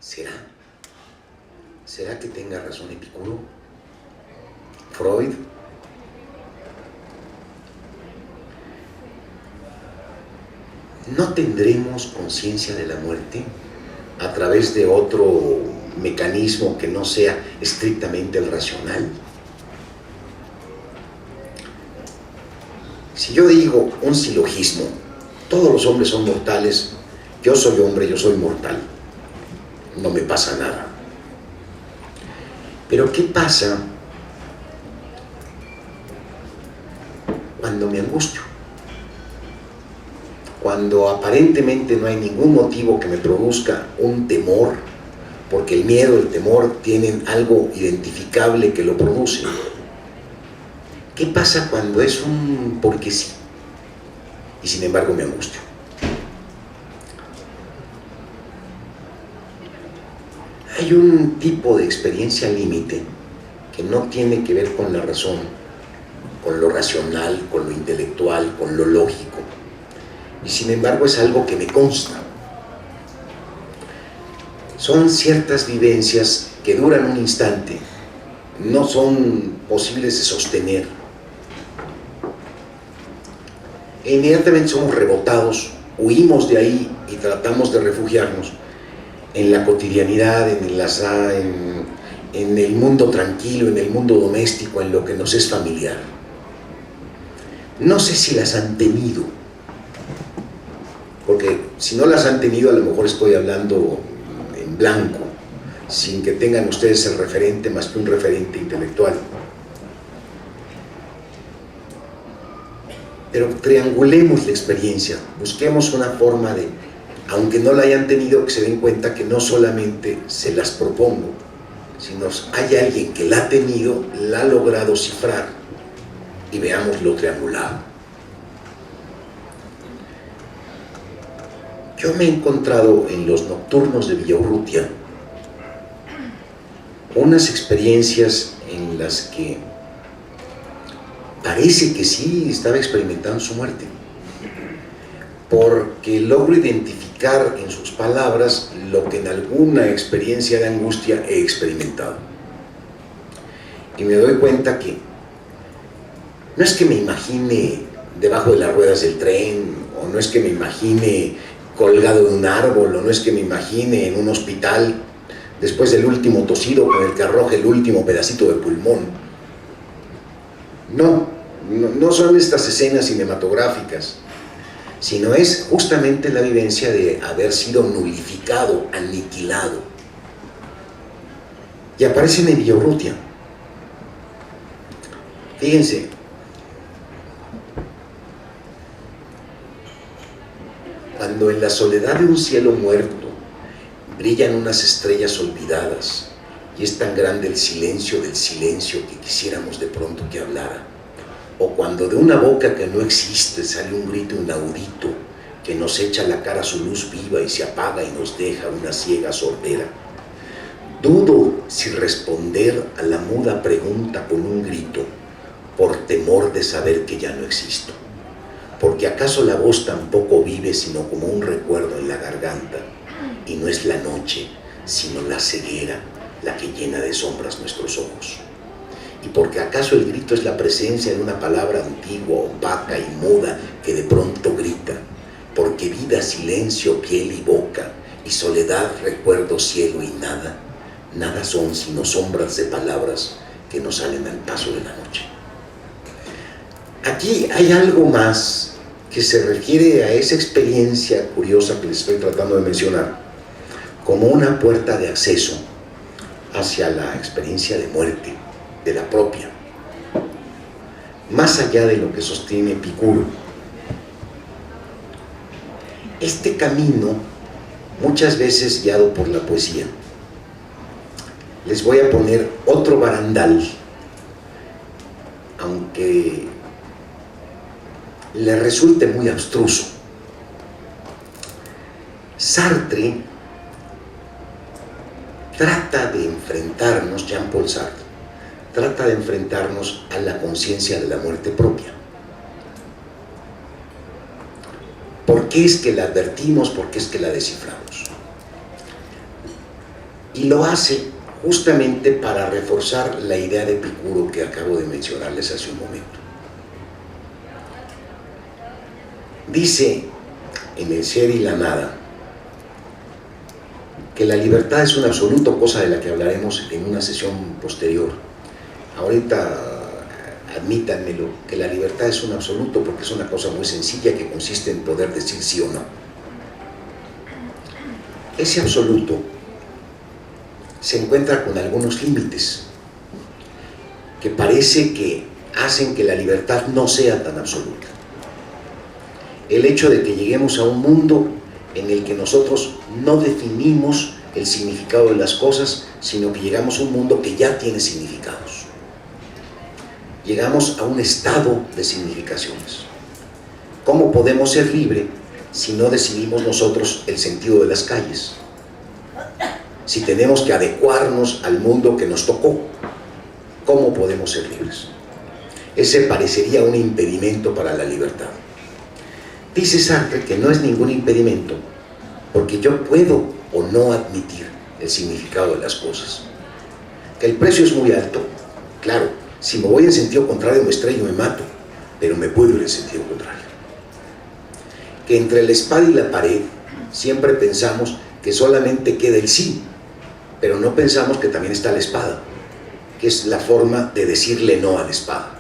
¿Será? ¿Será que tenga razón Epicuro? ¿Freud? ¿No tendremos conciencia de la muerte a través de otro mecanismo que no sea estrictamente el racional? Si yo digo un silogismo, todos los hombres son mortales, yo soy hombre, yo soy mortal, no me pasa nada. Pero ¿qué pasa cuando me angustio? Cuando aparentemente no hay ningún motivo que me produzca un temor, porque el miedo y el temor tienen algo identificable que lo produce. ¿Qué pasa cuando es un porque sí? Y sin embargo me angustio. Hay un tipo de experiencia límite que no tiene que ver con la razón, con lo racional, con lo intelectual, con lo lógico. Y sin embargo es algo que me consta. Son ciertas vivencias que duran un instante, no son posibles de sostener. E inmediatamente somos rebotados, huimos de ahí y tratamos de refugiarnos en la cotidianidad, en el mundo tranquilo, en el mundo doméstico, en lo que nos es familiar. No sé si las han tenido, porque si no las han tenido, a lo mejor estoy hablando en blanco, sin que tengan ustedes el referente más que un referente intelectual. Pero triangulemos la experiencia, busquemos una forma de, aunque no la hayan tenido, que se den cuenta que no solamente se las propongo, sino hay alguien que la ha tenido, la ha logrado cifrar, y veamos lo triangulado. Yo me he encontrado en los nocturnos de Villaurrutia unas experiencias en las que parece que sí estaba experimentando su muerte, porque logro identificar en sus palabras lo que en alguna experiencia de angustia he experimentado. Y me doy cuenta que no es que me imagine debajo de las ruedas del tren, o no es que me imagine colgado de un árbol, o no es que me imagine en un hospital después del último tosido con el que arroje el último pedacito de pulmón. No son estas escenas cinematográficas, sino es justamente la vivencia de haber sido nulificado, aniquilado. Y aparecen en Villaurrutia. Fíjense, cuando en la soledad de un cielo muerto brillan unas estrellas olvidadas y es tan grande el silencio del silencio que quisiéramos de pronto que hablara, o cuando de una boca que no existe sale un grito inaudito que nos echa a la cara su luz viva y se apaga y nos deja una ciega sordera, dudo si responder a la muda pregunta con un grito por temor de saber que ya no existo, porque acaso la voz tampoco vive sino como un recuerdo en la garganta, y no es la noche sino la ceguera la que llena de sombras nuestros ojos, y porque acaso el grito es la presencia de una palabra antigua, opaca y muda que de pronto grita, porque vida, silencio, piel y boca, y soledad, recuerdo, cielo y nada, nada son sino sombras de palabras que nos salen al paso de la noche. Aquí hay algo más que se refiere a esa experiencia curiosa que les estoy tratando de mencionar, como una puerta de acceso hacia la experiencia de muerte, de la propia, más allá de lo que sostiene Epicuro. Este camino, muchas veces guiado por la poesía. Les voy a poner otro barandal, aunque le resulte muy abstruso. Sartre trata de enfrentarnos, Jean-Paul Sartre, trata de enfrentarnos a la conciencia de la muerte propia. ¿Por qué es que la advertimos? ¿Por qué es que la desciframos? Y lo hace justamente para reforzar la idea de Epicuro que acabo de mencionarles hace un momento. Dice en El ser y la nada que la libertad es un absoluto, cosa de la que hablaremos en una sesión posterior. Ahorita admítanmelo, que la libertad es un absoluto porque es una cosa muy sencilla que consiste en poder decir sí o no. Ese absoluto se encuentra con algunos límites que parece que hacen que la libertad no sea tan absoluta. El hecho de que lleguemos a un mundo en el que nosotros no definimos el significado de las cosas, sino que llegamos a un mundo que ya tiene significados. Llegamos a un estado de significaciones. ¿Cómo podemos ser libres si no decidimos nosotros el sentido de las calles? Si tenemos que adecuarnos al mundo que nos tocó, ¿cómo podemos ser libres? Ese parecería un impedimento para la libertad. Dice Sartre que no es ningún impedimento, porque yo puedo o no admitir el significado de las cosas. Que el precio es muy alto, claro, si me voy en sentido contrario me estrello, me mato, pero me puedo ir en sentido contrario. Que entre la espada y la pared siempre pensamos que solamente queda el sí, pero no pensamos que también está la espada, que es la forma de decirle no a la espada.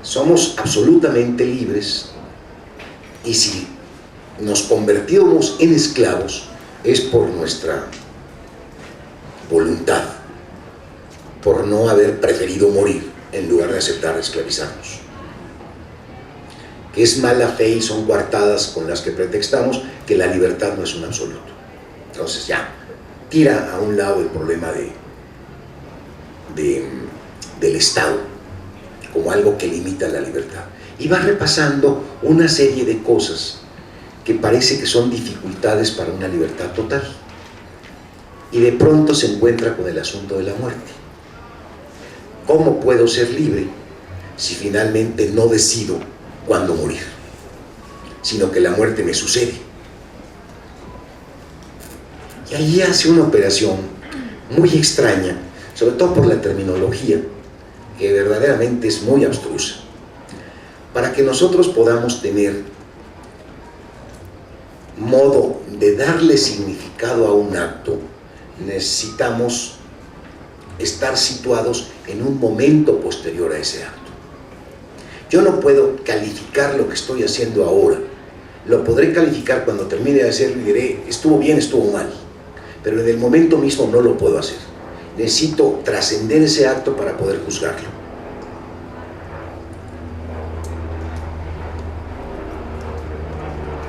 Somos absolutamente libres, y si nos convertimos en esclavos es por nuestra voluntad, por no haber preferido morir en lugar de aceptar esclavizarnos. Que es mala fe y son coartadas con las que pretextamos que la libertad no es un absoluto. Entonces ya, tira a un lado el problema del Estado como algo que limita la libertad. Y va repasando una serie de cosas que parece que son dificultades para una libertad total. Y de pronto se encuentra con el asunto de la muerte. ¿Cómo puedo ser libre si finalmente no decido cuándo morir, sino que la muerte me sucede? Y ahí hace una operación muy extraña, sobre todo por la terminología, que verdaderamente es muy abstrusa. Para que nosotros podamos tener modo de darle significado a un acto, necesitamos estar situados en un momento posterior a ese acto. Yo no puedo calificar lo que estoy haciendo ahora. Lo podré calificar cuando termine de hacerlo y diré, estuvo bien, estuvo mal. Pero en el momento mismo no lo puedo hacer. Necesito trascender ese acto para poder juzgarlo.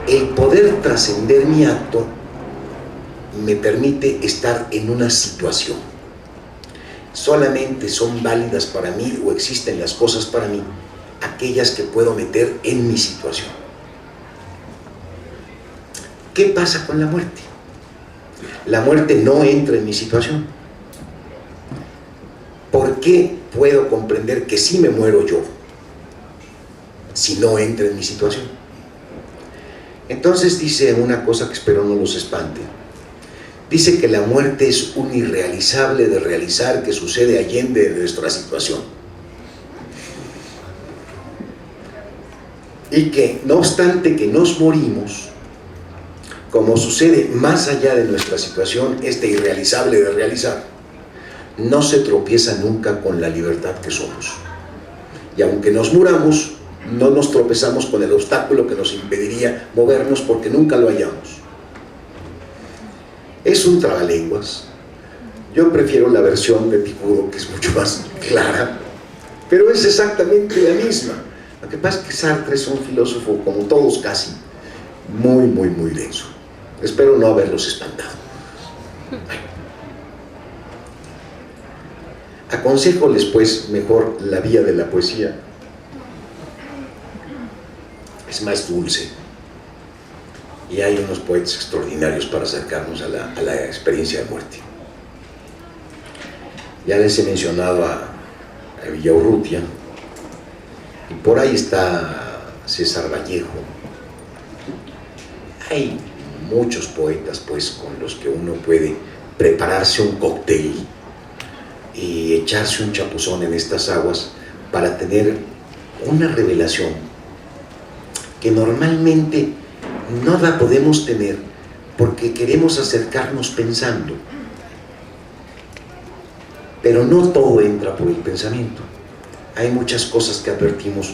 El poder trascender mi acto me permite estar en una situación. Solamente son válidas para mí o existen las cosas para mí aquellas que puedo meter en mi situación. ¿Qué pasa con la muerte? La muerte no entra en mi situación. ¿Por qué puedo comprender que sí me muero yo si no entra en mi situación? Entonces dice una cosa que espero no los espante. Dice que la muerte es un irrealizable de realizar que sucede allende de nuestra situación. Y que no obstante que nos morimos, como sucede más allá de nuestra situación, este irrealizable de realizar, no se tropieza nunca con la libertad que somos. Y aunque nos muramos, no nos tropezamos con el obstáculo que nos impediría movernos porque nunca lo hallamos. Es un trabalenguas. Yo prefiero la versión de Epicuro, que es mucho más clara, pero es exactamente la misma. Lo que pasa es que Sartre es un filósofo, como todos casi, muy, muy, muy denso. Espero no haberlos espantado. Aconséjoles, pues, mejor la vía de la poesía. Es más dulce. Y hay unos poetas extraordinarios para acercarnos a la experiencia de muerte. Ya les he mencionado a Villaurrutia, y por ahí está César Vallejo. Hay muchos poetas pues con los que uno puede prepararse un cóctel y echarse un chapuzón en estas aguas para tener una revelación que normalmente no la podemos tener porque queremos acercarnos pensando. Pero no todo entra por el pensamiento. Hay muchas cosas que advertimos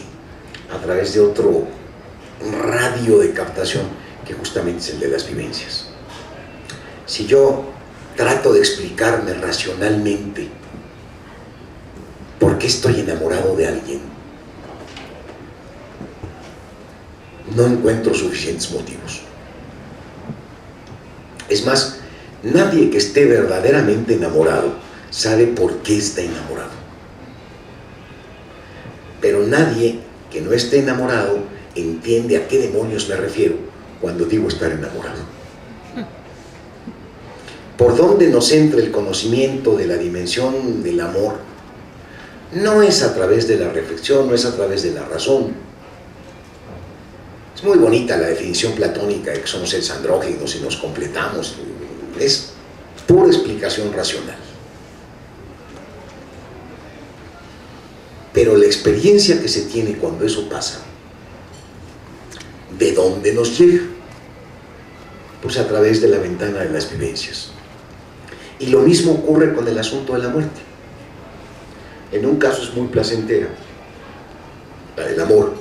a través de otro radio de captación que justamente es el de las vivencias. Si yo trato de explicarme racionalmente por qué estoy enamorado de alguien, no encuentro suficientes motivos. Es más, nadie que esté verdaderamente enamorado sabe por qué está enamorado. Pero nadie que no esté enamorado entiende a qué demonios me refiero cuando digo estar enamorado. ¿Por dónde nos entra el conocimiento de la dimensión del amor? No es a través de la reflexión, no es a través de la razón. Es muy bonita la definición platónica de que somos seres andróginos y nos completamos. Es pura explicación racional. Pero la experiencia que se tiene cuando eso pasa, ¿de dónde nos llega? Pues a través de la ventana de las vivencias. Y lo mismo ocurre con el asunto de la muerte. En un caso es muy placentera, la del amor.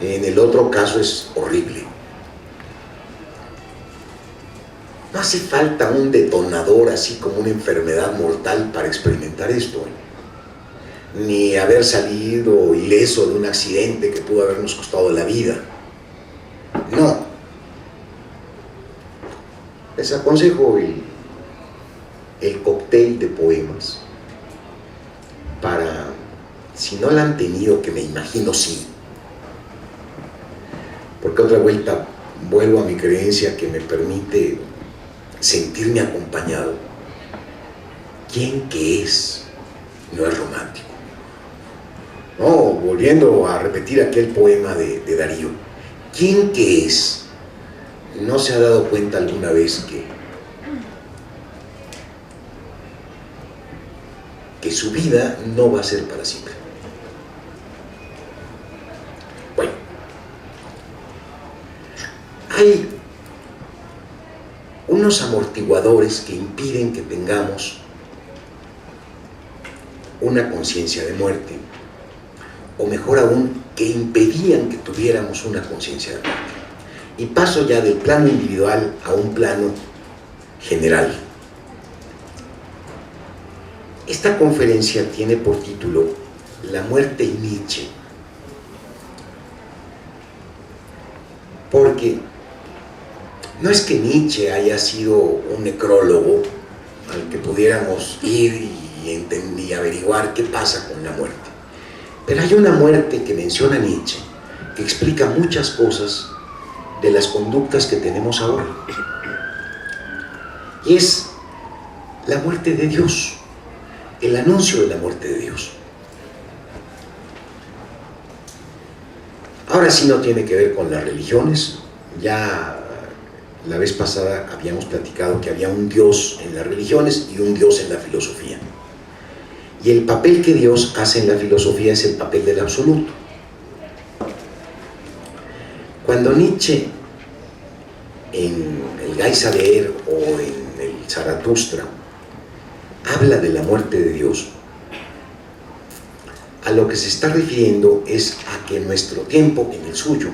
En el otro caso es horrible. No hace falta un detonador así como una enfermedad mortal para experimentar esto, ni haber salido ileso de un accidente que pudo habernos costado la vida. No. Les aconsejo el cóctel de poemas para, si no la han tenido, que me imagino sí, porque otra vuelta vuelvo a mi creencia que me permite sentirme acompañado. ¿Quién que es no es romántico? No, volviendo a repetir aquel poema de Darío, ¿quién que es no se ha dado cuenta alguna vez que su vida no va a ser para siempre? Bueno, hay unos amortiguadores que impiden que tengamos una conciencia de muerte, o mejor aún, que impedían que tuviéramos una conciencia de muerte. Y paso ya del plano individual a un plano general. Esta conferencia tiene por título La muerte y Nietzsche, porque no es que Nietzsche haya sido un necrólogo al que pudiéramos ir y averiguar qué pasa con la muerte. Pero hay una muerte que menciona Nietzsche que explica muchas cosas de las conductas que tenemos ahora. Y es la muerte de Dios, el anuncio de la muerte de Dios. Ahora sí no tiene que ver con las religiones. Ya la vez pasada habíamos platicado que había un Dios en las religiones y un Dios en la filosofía. Y el papel que Dios hace en la filosofía es el papel del absoluto. Cuando Nietzsche, en el Geisader o en el Zaratustra, habla de la muerte de Dios, a lo que se está refiriendo es a que en nuestro tiempo, en el suyo,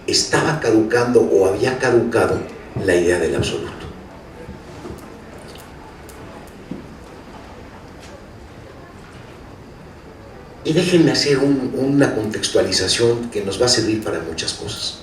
estaba caducando o había caducado la idea del absoluto. Y déjenme hacer una contextualización que nos va a servir para muchas cosas.